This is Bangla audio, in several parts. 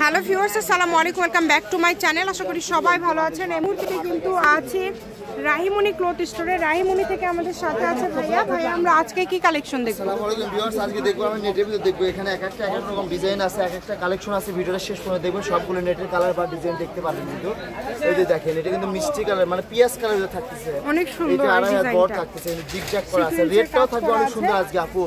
হ্যালো ভিউয়ার্স, আসসালামু আলাইকুম, welcome back to my channel. আশা করি সবাই ভালো আছেন। এই মুহূর্তে কিন্তু আছে রাহিমনি ক্লথ স্টোরে। রাহিমনি থেকে আমাদের সাথে আছে ভাইয়া। আমরা আজকে কি কালেকশন দেখব? আসসালামু আলাইকুম ভিউয়ার্স, আজকে দেখব আমরা নেটের ভিতর দেখব। এখানে এক একটা রকম ডিজাইন আছে, এক একটা কালেকশন আছে। ভিডিওটা শেষ পর্যন্ত দেখবেন, সবগুলো নেটের কালার বা ডিজাইন দেখতে পাবেন। কিন্তু এই যে দেখেন, এটা কিন্তু মিষ্টি কালার, মানে পিয়াজ কালারে থাকতেছে, অনেক সুন্দর ডিজাইনটা বড় থাকতেছে, জিগজ্যাগ করা আছে। রেটটাও থাকবে অনেক সুন্দর আজকে আপু।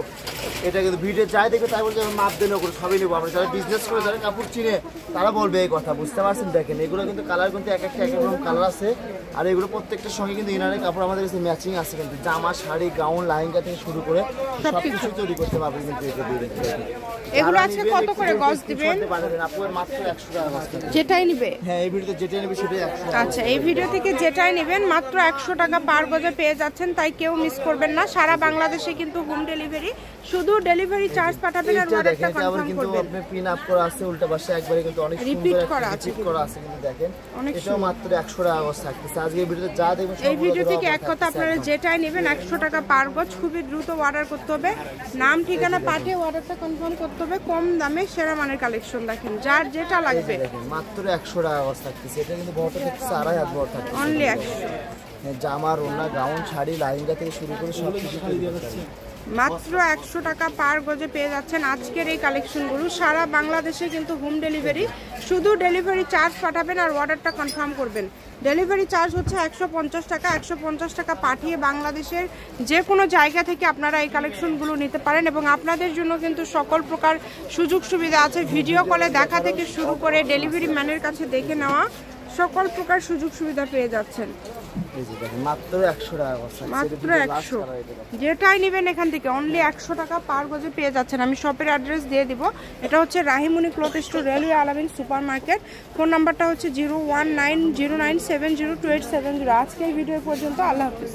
এটা কিন্তু ভিডিও যাই দেখবে তাই বলতে মাপ দেন করে সবই নেবো আমরা। যারা বিজনেস করে, যারা কাপড় চিনে, তারা বলবে এই কথা, বুঝতে পারছেন? দেখেন এগুলো কিন্তু কালার কিন্তু এক একটা রকম কালার আছে। আর এগুলো প্রত্যেকটার সঙ্গে কিন্তু ইনারের কাপড় আমাদের কাছে ম্যাচিং আছে। কিন্তু জামা, শাড়ি, গাউন, লাইঙ্গা থেকে শুরু করে সবকিছু তৈরি করতে পারবেন। কিন্তু এগুলো আজকে কত করে গজ দিবেন? আপনার মাত্র 100 টাকা গজ। যেটাই নিবে, হ্যাঁ এই ভিডিওতে যেটাই নেবে সেটাই 100। আচ্ছা, এই ভিডিও থেকে যেটাই নেবেন মাত্র 100 টাকা পার গজে পেয়ে যাচ্ছেন, তাই কেউ মিস করবেন না। সারা বাংলাদেশে কিন্তু হোম ডেলিভারি, শুধু ডেলিভারি চার্জ পাঠাবেন আর অর্ডারটা কনফার্ম করবেন। আপনি পিন আপ করা আছে উল্টা পাশে, একবারে কিন্তু অনেক সুন্দর রিপিট করা আছে কিন্তু দেখেন এটাও মাত্র 100 টাকা গজ থাকতেছে। আজকে এই ভিডিওতে যা দেখবেন, এই ভিডিও থেকে এক কথা আপনারা যেটাই নেবেন 100 টাকা পার গজ। খুবই দ্রুত অর্ডার করতে হবে, নাম ঠিকানা পাঠিয়ে অর্ডারটা কনফার্ম করতে হবে। কম দামে সেরা মানের কালেকশন দেখেন, যার যেটা লাগবে মাত্র 100 টাকা গজ থাকতেছে। এটা কিন্তু বড়টা থাকছে 2.5 হাত বড় থাকছে, অনলি 100। জামা, ওড়না, গাউন, শাড়ি, লাইঙ্গা থেকে শুরু করে সব কিছু মাত্র 100 টাকা পার গজে পেয়ে যাচ্ছেন আজকের এই কালেকশনগুলো। সারা বাংলাদেশে কিন্তু হোম ডেলিভারি, শুধু ডেলিভারি চার্জ পাঠাবেন আর অর্ডারটা কনফার্ম করবেন। ডেলিভারি চার্জ হচ্ছে 150 টাকা। 150 টাকা পাঠিয়ে বাংলাদেশের যে কোনো জায়গা থেকে আপনারা এই কালেকশনগুলো নিতে পারেন। এবং আপনাদের জন্য কিন্তু সকল প্রকার সুযোগ সুবিধা আছে। ভিডিও কলে দেখা থেকে শুরু করে ডেলিভারি ম্যানের কাছে দেখে নেওয়া, সকল প্রকার সুযোগ সুবিধা পেয়ে যাচ্ছেন মাত্র 100 টাকা। মাত্র 100, যেটাই নেবেন এখান থেকে অনলি 100 টাকা পার গজে পেয়ে যাচ্ছেন। আমি শপের অ্যাড্রেস দিয়ে দিব। এটা হচ্ছে রাহিমনি ক্লথ স্টোর, রেলওয়ে আলামিন সুপার মার্কেট। ফোন নাম্বারটা হচ্ছে 01909702870। আজকে এই ভিডিও পর্যন্ত। আল্লাহ হাফিজ।